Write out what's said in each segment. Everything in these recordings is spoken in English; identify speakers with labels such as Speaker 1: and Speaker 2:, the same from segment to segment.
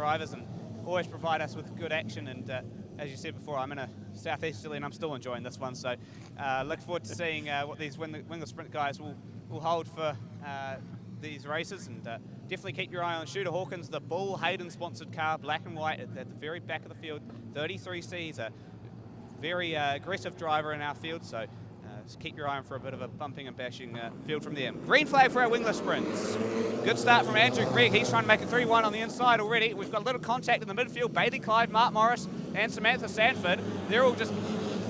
Speaker 1: drivers and always provide us with good action. And as you said before, I'm in a southeasterly and I'm still enjoying this one. So look forward to seeing what these wingless sprint guys will hold for these races. And definitely keep your eye on Shooter Hawkins, the Bull Hayden-sponsored car, black and white, at the very back of the field. 33C, he's a very aggressive driver in our field. So just keep your eye on for a bit of a bumping and bashing field from them. Green flag for our wingless sprints. Good start from Andrew Gregg. He's trying to make it 3-1 on the inside already. We've got a little contact in the midfield. Bailey Clive, Mark Morris, and Samantha Sanford. They're all just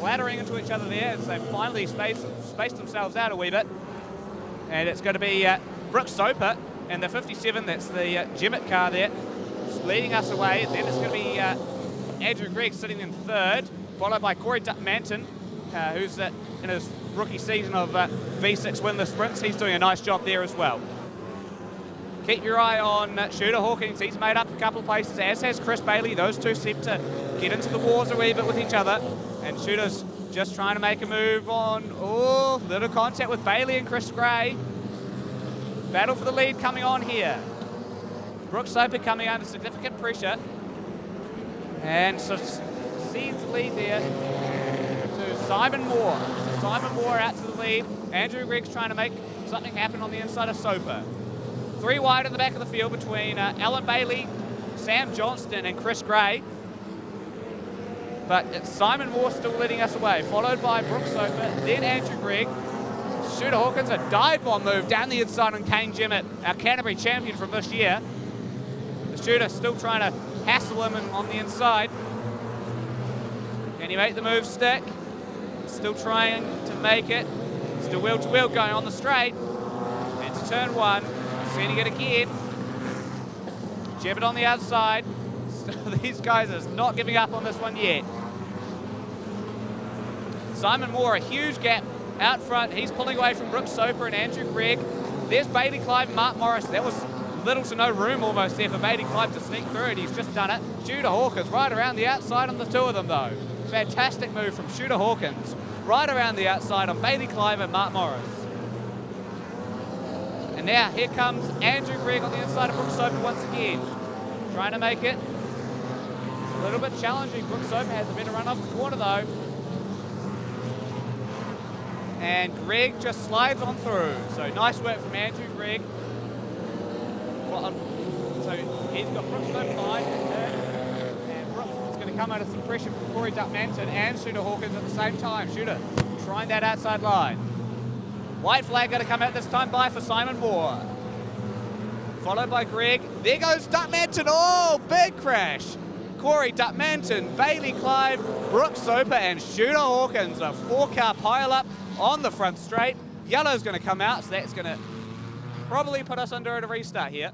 Speaker 1: laddering into each other there as they finally spaced themselves out a wee bit. And it's going to be Brooke Soper and the 57. That's the Jemmett car there, just leading us away. Then it's going to be Andrew Gregg sitting in third, followed by Corey Manton, who's in his rookie season of V6 wingless sprints. He's doing a nice job there as well. Keep your eye on Shooter Hawkins. He's made up a couple of places, as has Chris Bailey. Those two seem to get into the wars a wee bit with each other. And Shooter's just trying to make a move on. Oh, little contact with Bailey and Chris Gray. Battle for the lead coming on here. Brooke Soper coming under significant pressure. And so sees the lead there to Simon Moore. So Simon Moore out to the lead. Andrew Gregg's trying to make something happen on the inside of Soper. 3 wide in the back of the field between Alan Bailey, Sam Johnston and Chris Gray. But it's Simon Moore still leading us away, followed by Brooke Soper, then Andrew Gregg. Shooter Hawkins, a dive bomb move down the inside on Kane Jemmett, our Canterbury champion from this year. The Shooter still trying to hassle him on the inside. Can he make the move stick? Still trying to make it. Still wheel to wheel going on the straight. Into turn 1. Sending it again. Jemmett on the outside. These guys are not giving up on this one yet. Simon Moore, a huge gap out front. He's pulling away from Brooke Soper and Andrew Gregg. There's Bailey Clive and Mark Morris. That was little to no room almost there for Bailey Clive to sneak through it. He's just done it. Shooter Hawkins right around the outside on the two of them though. Fantastic move from Shooter Hawkins. Right around the outside on Bailey Clive and Mark Morris. And now here comes Andrew Gregg on the inside of Brooke Soper once again. Trying to make it a little bit challenging. Brooke Soper has a better run off the corner though. And Gregg just slides on through. So nice work from Andrew Gregg. So he's got Brooke Soper behind him. And Brooke is going to come under some pressure from Corey Manton and Shooter Hawkins at the same time. Shooter trying that outside line. White flag going to come out this time by for Simon Moore. Followed by Gregg. There goes Manton. Oh, big crash. Corey Manton, Bailey Clive, Brooke Soper and Shooter Hawkins. A 4-car pile-up on the front straight. Yellow's going to come out, so that's going to probably put us under at a restart here.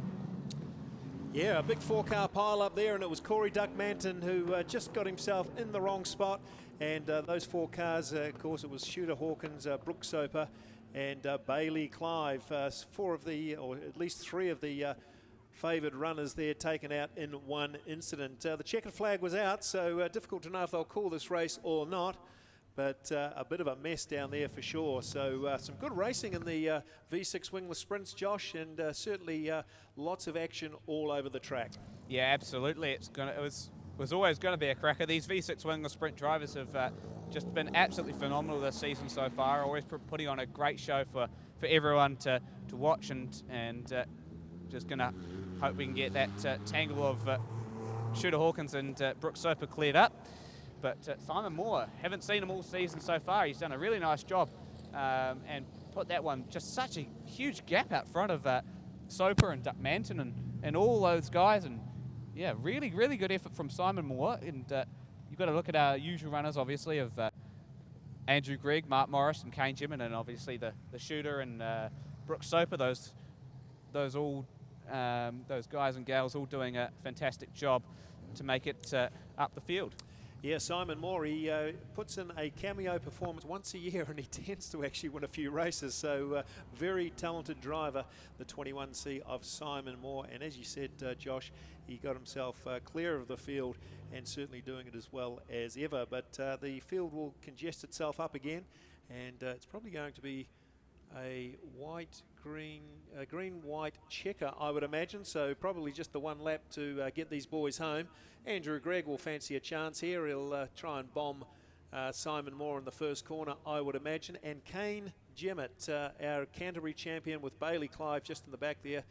Speaker 2: Yeah, a big 4-car pile-up there, and it was Corey Manton who just got himself in the wrong spot. And those 4 cars, of course, it was Shooter Hawkins, Brooke Soper, and Bailey Clive. 4 of the, or at least 3 of the favoured runners there taken out in one incident. The checkered flag was out, so difficult to know if they'll call this race or not. But a bit of a mess down there for sure. So some good racing in the V6 wingless sprints, Josh, and certainly lots of action all over the track.
Speaker 1: Yeah, absolutely. It was always going to be a cracker. These V6 wingless sprint drivers have just been absolutely phenomenal this season so far. Always putting on a great show for everyone to watch, and just going to hope we can get that tangle of Shooter Hawkins and Brooke Soper cleared up. But Simon Moore, haven't seen him all season so far. He's done a really nice job and put that one, just such a huge gap out front of Soper and Manton and all those guys. And yeah, really, really good effort from Simon Moore. And you've got to look at our usual runners, obviously, of Andrew Gregg, Mark Morris and Kane Jemmett, and obviously the Shooter and Brooke Soper. Those guys and gals all doing a fantastic job to make it up the field.
Speaker 2: Yeah, Simon Moore, he puts in a cameo performance once a year and he tends to actually win a few races. So very talented driver, the 21C of Simon Moore. And as you said, Josh, he got himself clear of the field and certainly doing it as well as ever. But the field will congest itself up again, and it's probably going to be a white green-white checker, I would imagine. So probably just the one lap to get these boys home. Andrew Gregg will fancy a chance here. He'll try and bomb Simon Moore in the first corner, I would imagine. And Kane Jemmett, our Canterbury champion, with Bailey Clive just in the back there.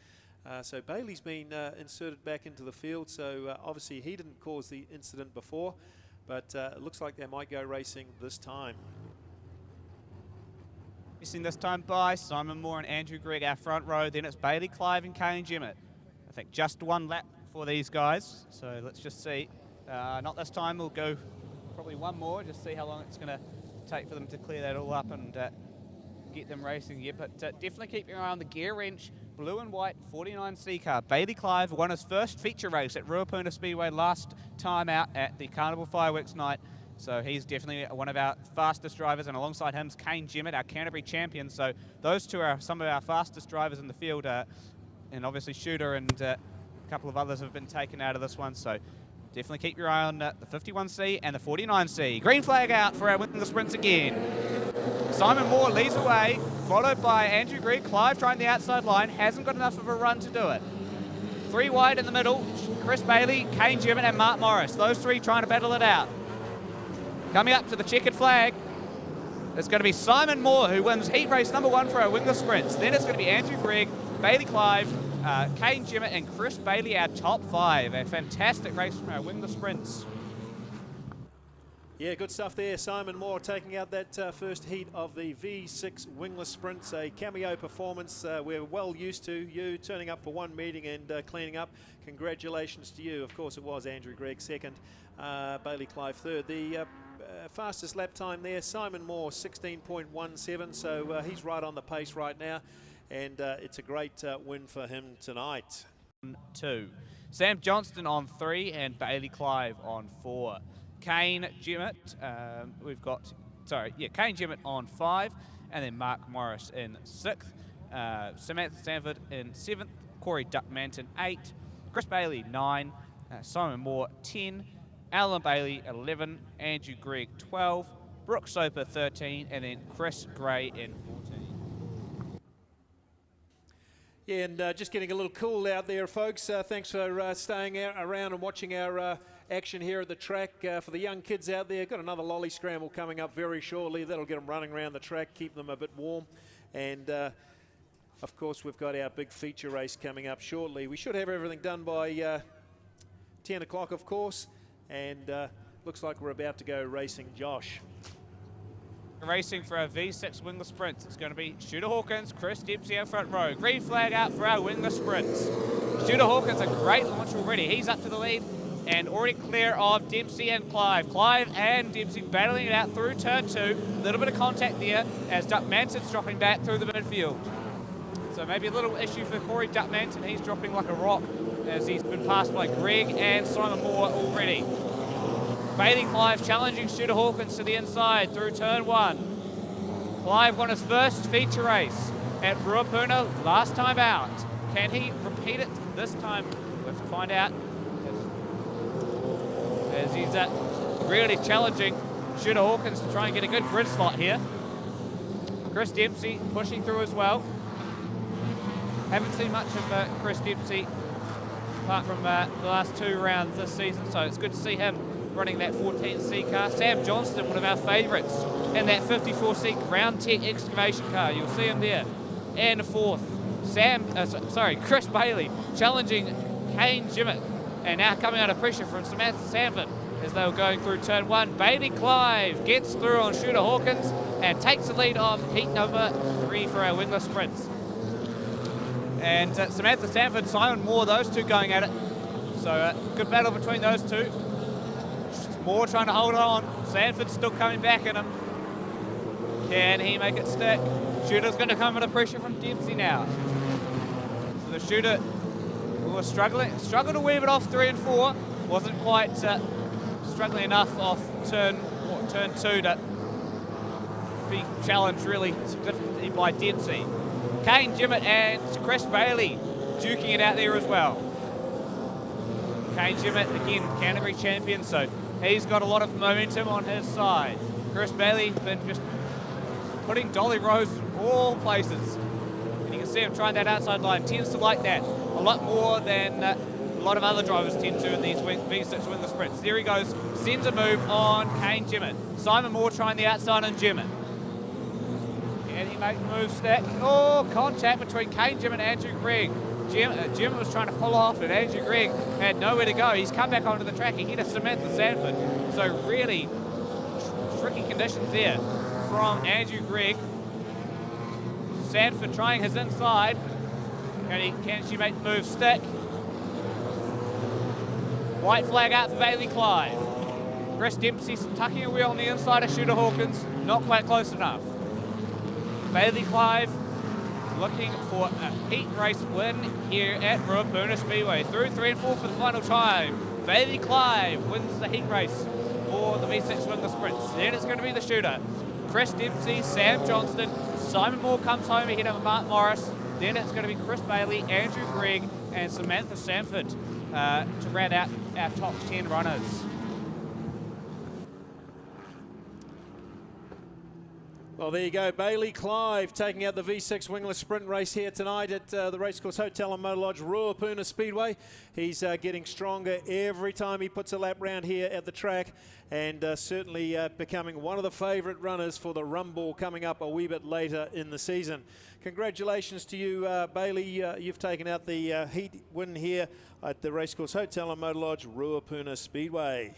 Speaker 2: So Bailey's been inserted back into the field, so obviously he didn't cause the incident before, but it looks like they might go racing this time.
Speaker 1: Missing this time by Simon Moore and Andrew Gregg, our front row. Then it's Bailey Clive and Kane Jemmett. I think just one lap for these guys, so let's just see. Not this time, we'll go probably one more, just see how long it's going to take for them to clear that all up and get them racing here. But definitely keep your eye on the gear wrench. Blue and white 49C car. Bailey Clive won his first feature race at Ruapuna Speedway last time out at the Carnival Fireworks night. So he's definitely one of our fastest drivers, and alongside him is Kane Jemmett, our Canterbury champion. So those two are some of our fastest drivers in the field, and obviously Shooter and a couple of others have been taken out of this one. So definitely keep your eye on the 51C and the 49C. Green flag out for our wingless sprints again. Simon Moore leads away, followed by Andrew Gregg. Clive trying the outside line, hasn't got enough of a run to do it. Three wide in the middle, Chris Bailey, Kane Jemmett and Mark Morris. Those three trying to battle it out. Coming up to the checkered flag, it's going to be Simon Moore who wins heat race number 1 for our wingless sprints. Then it's going to be Andrew Gregg, Bailey Clive, Kane Jemmett and Chris Bailey, our top 5. A fantastic race from our wingless sprints.
Speaker 2: Yeah, good stuff there. Simon Moore taking out that first heat of the V6 wingless sprints, a cameo performance we're well used to. You turning up for one meeting and cleaning up. Congratulations to you. Of course, it was Andrew Gregg second, Bailey Clive third. The fastest lap time there, Simon Moore 16.17, so he's right on the pace right now, and it's a great win for him tonight.
Speaker 1: 2. Sam Johnston on 3 and Bailey Clive on 4. Kane Jemmett, Kane Jemmett on 5, and then Mark Morris in 6th, Samantha Stanford in 7th, Corey Duckmanton 8, Chris Bailey 9, Simon Moore 10, Alan Bailey 11, Andrew Gregg 12, Brooke Soper 13, and then Chris Gray in 14.
Speaker 2: Yeah, and just getting a little cool out there, folks. Thanks for staying around and watching our action here at the track. For the young kids out there, got another lolly scramble coming up very shortly. That'll get them running around the track, keep them a bit warm. And of course, we've got our big feature race coming up shortly. We should have everything done by 10 o'clock, of course. And looks like we're about to go racing, Josh.
Speaker 1: Racing for our V6 wingless sprints. It's going to be Shooter Hawkins, Chris Dempsey our front row. Green flag out for our wingless sprints. Shooter Hawkins, a great launch already. He's up to the lead and already clear of Dempsey and Clive. Clive and Dempsey battling it out through turn 2. A little bit of contact there as Duckmanton's dropping back through the midfield. So maybe a little issue for Corey Duckmanton. He's dropping like a rock as he's been passed by Gregg and Simon Moore already. Bailey Clive challenging Shooter Hawkins to the inside through turn 1. Clive won his first feature race at Ruapuna last time out. Can he repeat it this time? We'll have to find out. As he's really challenging Shooter Hawkins to try and get a good grid slot here. Chris Dempsey pushing through as well. Haven't seen much of Chris Dempsey apart from the last 2 rounds this season, so it's good to see him running that 14C car. Sam Johnston, one of our favourites, in that 54C Ground Tech excavation car. You'll see him there. And 4th, Chris Bailey challenging Kane Jemmett, and now coming under pressure from Samantha Sanford as they were going through turn 1. Bailey Clive gets through on Shooter Hawkins and takes the lead of heat number 3 for our wingless sprints. And Samantha Sanford, Simon Moore, those two going at it. So good battle between those two. Moore trying to hold on. Sanford's still coming back at him. Can he make it stick? Shooter's going to come under pressure from Dempsey now. So the Shooter was struggled a wee bit off 3 and 4. Wasn't quite struggling enough off turn 2 to be challenged really significantly by Dempsey. Kane Jemmett and Chris Bailey duking it out there as well. Kane Jemmett, again, Canterbury champion, so he's got a lot of momentum on his side. Chris Bailey been just putting dolly rows in all places. And you can see him trying that outside line. Tends to like that a lot more than a lot of other drivers tend to in these V6 wingless sprints. There he goes, sends a move on Kane Jemmett. Simon Moore trying the outside on Jemmett. Can he make the move stack? Oh, contact between Kane Jemmett and Andrew Gregg. Jemmett was trying to pull off, and Andrew Gregg had nowhere to go. He's come back onto the track. He hit a Samantha Sanford. So really tricky conditions there from Andrew Gregg. Sanford trying his inside. Can she make the move stick? White flag out for Bailey Clive. Chris Dempsey tucking a wheel on the inside of Shooter Hawkins. Not quite close enough. Bailey Clive looking for a heat race win here at Ruapuna Speedway. Through 3 and 4 for the final time. Bailey Clive wins the heat race for the V6 wingless sprints. Then it's going to be the shooter. Chris Dempsey, Sam Johnston, Simon Moore comes home ahead of Mark Morris. Then it's going to be Chris Bailey, Andrew Gregg, and Samantha Sanford to round out our top 10 runners.
Speaker 2: Well, there you go. Bailey Clive taking out the V6 wingless sprint race here tonight at the Racecourse Hotel and Motor Lodge, Ruapuna Speedway. He's getting stronger every time he puts a lap round here at the track, and certainly becoming one of the favourite runners for the Rumble coming up a wee bit later in the season. Congratulations to you, Bailey. You've taken out the heat win here at the Racecourse Hotel and Motor Lodge, Ruapuna Speedway.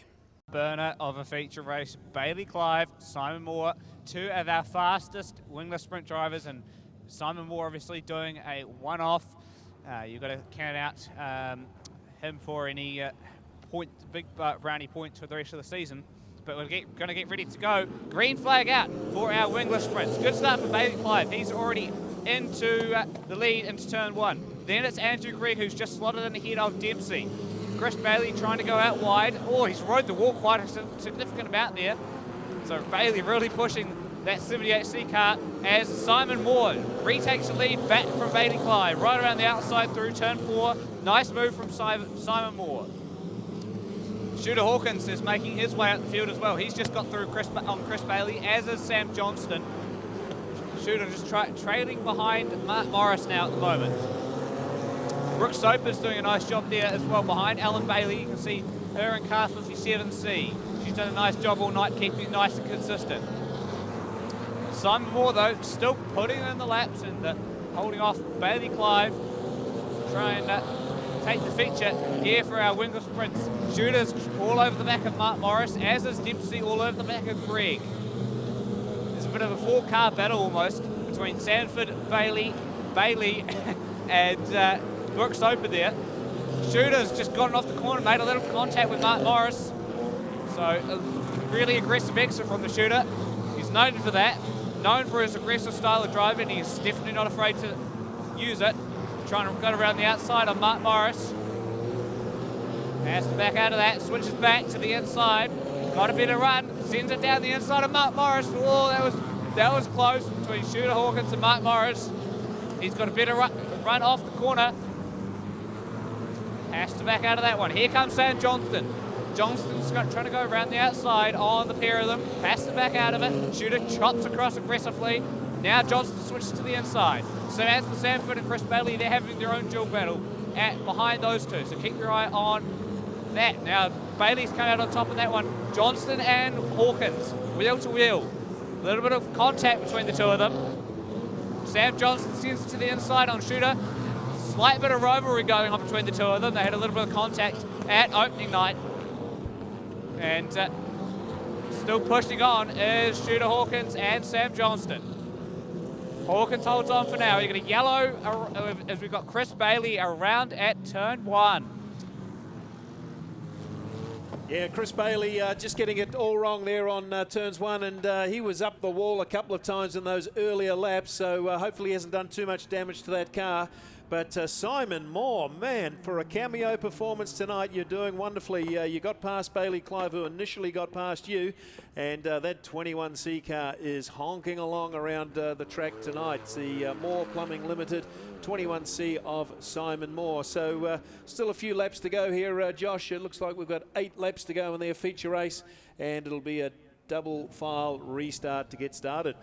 Speaker 1: Burner of a feature race. Bailey Clive, Simon Moore, two of our fastest wingless sprint drivers, and Simon Moore obviously doing a one-off. You've got to count out him for any big brownie points for the rest of the season. But we're going to get ready to go. Green flag out for our wingless sprints. Good start for Bailey Clive. He's already into the lead into turn 1. Then it's Andrew Gregg, who's just slotted in ahead of Dempsey. Chris Bailey trying to go out wide. Oh, he's rode the wall quite a significant amount there. So Bailey really pushing that 78C car as Simon Moore retakes the lead back from Bailey Clive. Right around the outside through turn 4. Nice move from Simon Moore. Shooter Hawkins is making his way out the field as well. He's just got through Chris Bailey, as is Sam Johnston. Shooter just trailing behind Mark Morris now at the moment. Brooke Soper's doing a nice job there as well behind Alan Bailey. You can see her in car 57C. She's done a nice job all night, keeping it nice and consistent. Simon Moore, though, still putting in the laps and holding off Bailey Clive. Trying to take the feature here for our wingless sprints. Shooters all over the back of Mark Morris, as is Dempsey all over the back of Gregg. There's a bit of a 4-car battle almost between Sanford, Bailey, and Brooke Soper there. Shooter's just gotten off the corner, made a little contact with Mark Morris. So a really aggressive exit from the shooter. He's known for that, known for his aggressive style of driving. He's definitely not afraid to use it. Trying to go around the outside on Mark Morris. Has to back out of that, switches back to the inside. Got a bit of run, sends it down the inside of Mark Morris. Oh, that was close between Shooter Hawkins and Mark Morris. He's got a bit of run off the corner. Has to back out of that one. Here comes Sam Johnston. Johnston's trying to go around the outside on the pair of them. Has to back out of it. Shooter chops across aggressively. Now Johnston switches to the inside. Samantha Sanford and Chris Bailey, they're having their own dual battle behind those two. So keep your eye on that. Now Bailey's come out on top of that one. Johnston and Hawkins, wheel to wheel. A little bit of contact between the two of them. Sam Johnston sends it to the inside on Shooter. Slight bit of rivalry going on between the two of them. They had a little bit of contact at opening night. And still pushing on is Shooter Hawkins and Sam Johnston. Hawkins holds on for now. You're going to yellow as we've got Chris Bailey around at turn 1.
Speaker 2: Yeah, Chris Bailey just getting it all wrong there on turns 1, and he was up the wall a couple of times in those earlier laps, so hopefully he hasn't done too much damage to that car. But Simon Moore, man, for a cameo performance tonight, you're doing wonderfully. You got past Bailey Clive, who initially got past you, and that 21C car is honking along around the track tonight. It's the Moore Plumbing Limited 21C of Simon Moore. So still a few laps to go here, Josh. It looks like we've got 8 laps to go in their feature race, and it'll be a double file restart to get started.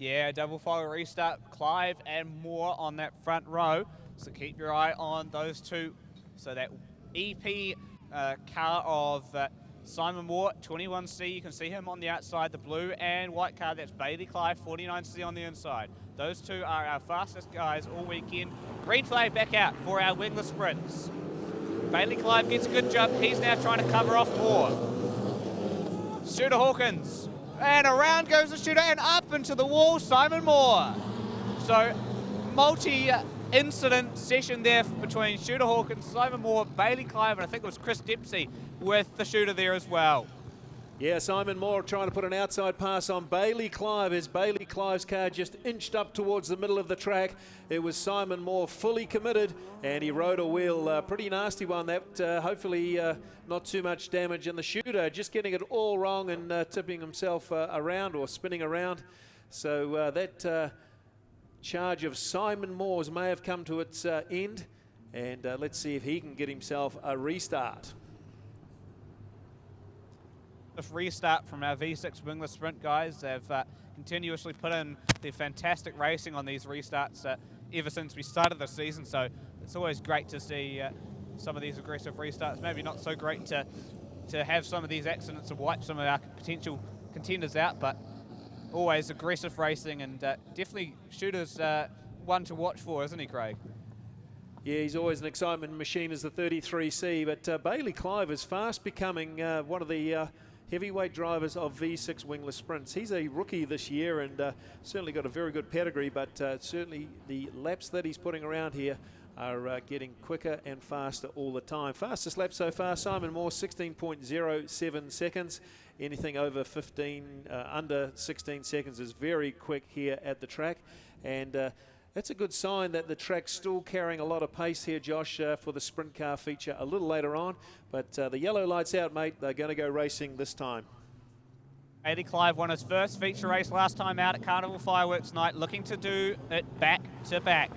Speaker 1: Yeah, double file restart. Clive and Moore on that front row. So keep your eye on those two. So that EP car of Simon Moore, 21C, you can see him on the outside. The blue and white car, that's Bailey Clive, 49C on the inside. Those two are our fastest guys all weekend. Green flag back out for our wingless sprints. Bailey Clive gets a good jump. He's now trying to cover off Moore. Shooter Hawkins. And around goes the shooter and up into the wall, Simon Moore. So multi-incident session there between Shooter Hawkins, Simon Moore, Bailey Clive, and I think it was Chris Dempsey with the shooter there as well.
Speaker 2: Yeah, Simon Moore trying to put an outside pass on Bailey Clive as Bailey Clive's car just inched up towards the middle of the track. It was Simon Moore fully committed, and he rode a wheel, pretty nasty one that, hopefully not too much damage. And the shooter just getting it all wrong and tipping himself around or spinning around. So that charge of Simon Moore's may have come to its end, and let's see if he can get himself a restart.
Speaker 1: Restart from our V6 wingless sprint guys. They've continuously put in their fantastic racing on these restarts ever since we started the season, so it's always great to see some of these aggressive restarts. Maybe not so great to have some of these accidents and wipe some of our potential contenders out, but always aggressive racing, and definitely Shooter's one to watch for, isn't he, Craig?
Speaker 2: Yeah, he's always an excitement machine as the 33C, but Bailey Clive is fast becoming one of the heavyweight drivers of V6 wingless sprints. He's a rookie this year and certainly got a very good pedigree, but certainly the laps that he's putting around here are getting quicker and faster all the time. Fastest lap so far, Simon Moore, 16.07 seconds. Anything over 15, under 16 seconds is very quick here at the track, and that's a good sign that the track's still carrying a lot of pace here, Josh, for the sprint car feature a little later on. But the yellow light's out, mate. They're going to go racing this time.
Speaker 1: Bailey Clive won his first feature race last time out at Carnival Fireworks Night, looking to do it back to back.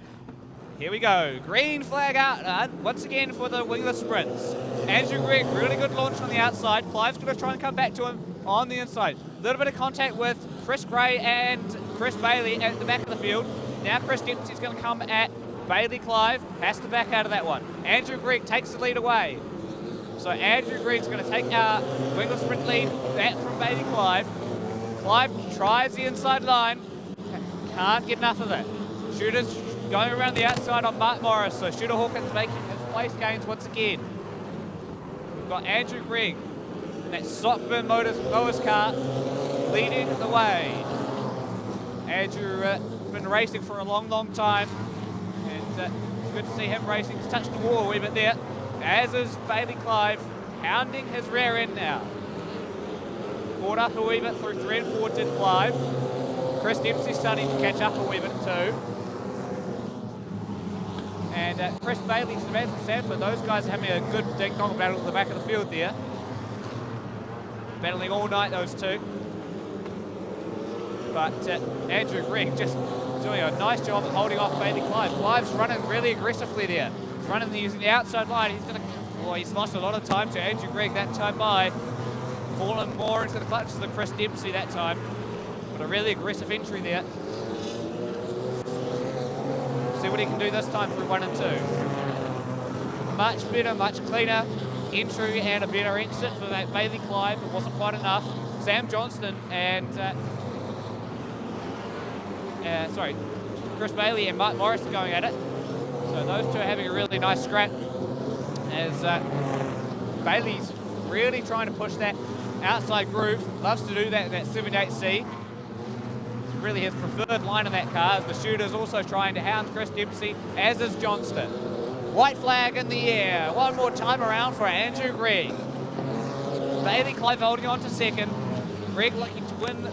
Speaker 1: Here we go. Green flag out once again for the wingless sprints. Andrew Gregg, really good launch on the outside. Clive's going to try and come back to him on the inside. A little bit of contact with Chris Gray and Chris Bailey at the back of the field. Now Chris Dempsey's going to come at Bailey Clive, has to back out of that one. Andrew Gregg takes the lead away. So Andrew Gregg's going to take our wingless sprint lead back from Bailey Clive. Clive tries the inside line, can't get enough of it. Shooter's going around the outside on Mark Morris, so Shooter Hawkins making his place gains once again. We've got Andrew Gregg, that Stockburn Mowers car, leading the way. Andrew been racing for a long time, and good to see him racing. He's touched the wall a wee bit there, as is Bailey Clive, hounding his rear end now. Caught up a wee bit through 3 and 4 did Clive. Chris Dempsey starting to catch up a wee bit too. And Chris Bailey, Samantha Sanford, those guys are having a good ding-dong battle at the back of the field there. Battling all night, those two. But Andrew Gregg just doing a nice job of holding off Bailey Clive. Clive's running really aggressively there. He's running using the outside line. He's lost a lot of time to Andrew Gregg that time by. Fallen more into the clutches than Chris Dempsey that time. But a really aggressive entry there. See what he can do this time through 1 and 2. Much better, much cleaner entry and a better exit for that Bailey Clive. It wasn't quite enough. Sam Johnston and Chris Bailey and Mark Morris are going at it. So those two are having a really nice scrap as Bailey's really trying to push that outside groove. Loves to do that 78C. It's really his preferred line in that car, as the Shooter's also trying to hound Chris Dempsey, as is Johnston. White flag in the air. One more time around for Andrew Gregg. Bailey Clive holding on to second. Gregg looking to win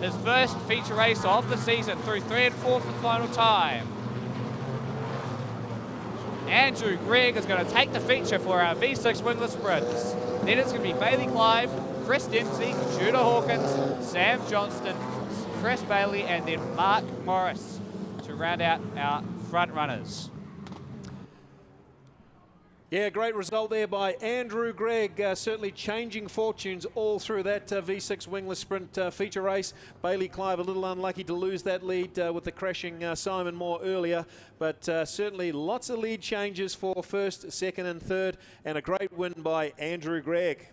Speaker 1: his first feature race of the season through 3 and 4 for the final time. Andrew Gregg is going to take the feature for our V6 wingless sprints. Then it's going to be Bailey Clive, Chris Dempsey, Shooter Hawkins, Sam Johnston, Chris Bailey, and then Mark Morris to round out our front runners.
Speaker 2: Yeah, great result there by Andrew Gregg, certainly changing fortunes all through that V6 wingless sprint feature race. Bailey Clive a little unlucky to lose that lead with the crashing Simon Moore earlier, but certainly lots of lead changes for first, second and third, and a great win by Andrew Gregg.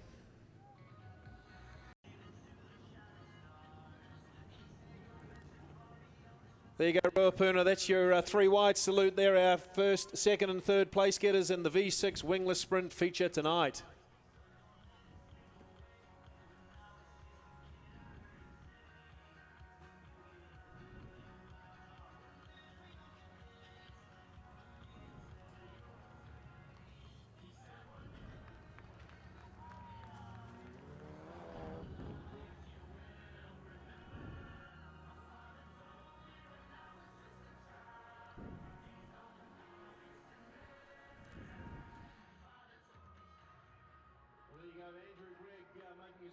Speaker 2: There you go, Ruapuna. That's your three wide salute there. Our first, second and third place getters in the V6 wingless sprint feature tonight.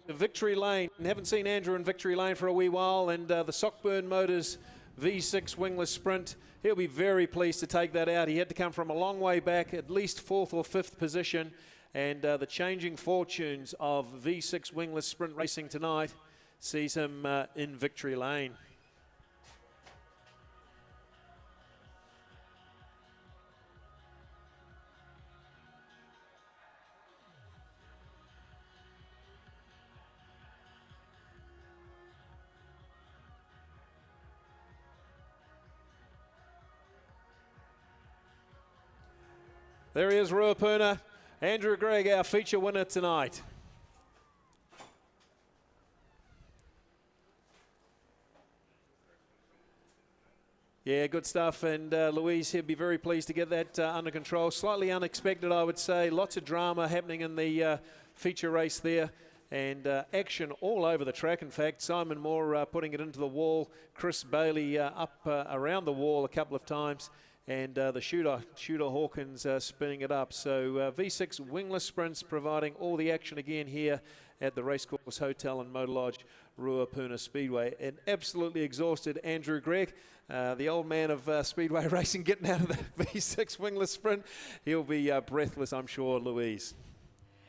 Speaker 2: Victory Lane. Haven't seen Andrew in Victory Lane for a wee while, and the Sockburn Motors V6 wingless sprint. He'll be very pleased to take that out. He had to come from a long way back, at least fourth or fifth position, and the changing fortunes of V6 wingless sprint racing tonight sees him in Victory Lane. There he is, Ruapuna. Andrew Gregg, our feature winner tonight. Yeah, good stuff. And Louise, he'd be very pleased to get that under control. Slightly unexpected, I would say. Lots of drama happening in the feature race there. And action all over the track. In fact, Simon Moore putting it into the wall. Chris Bailey up around the wall a couple of times. And the shooter Hawkins spinning it up. So V6 wingless sprints providing all the action again here at the Racecourse Hotel and Motor Lodge, Ruapuna Speedway. An absolutely exhausted Andrew Gregg, the old man of Speedway racing, getting out of the V6 wingless sprint. He'll be breathless, I'm sure, Louise.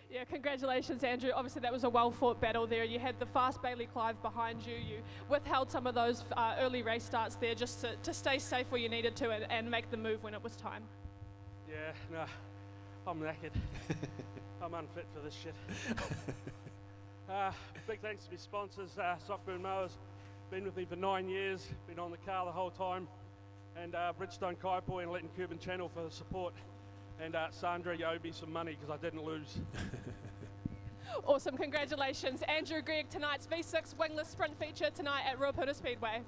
Speaker 3: Yeah, congratulations, Andrew. Obviously, that was a well-fought battle there. You had the fast Bailey Clive behind you. You withheld some of those early race starts there just to stay safe where you needed to and make the move when it was time.
Speaker 4: Yeah, no, I'm knackered. I'm unfit for this shit. Big thanks to my sponsors, Sockburn Mowers. Been with me for 9 years, been on the car the whole time. And Bridgestone Kaipoi and Latin Cuban Channel for the support. And Sandra, you owe me some money because I didn't lose.
Speaker 3: Awesome, congratulations. Andrew Gregg, tonight's V6 wingless sprint feature tonight at Ruapuna Speedway.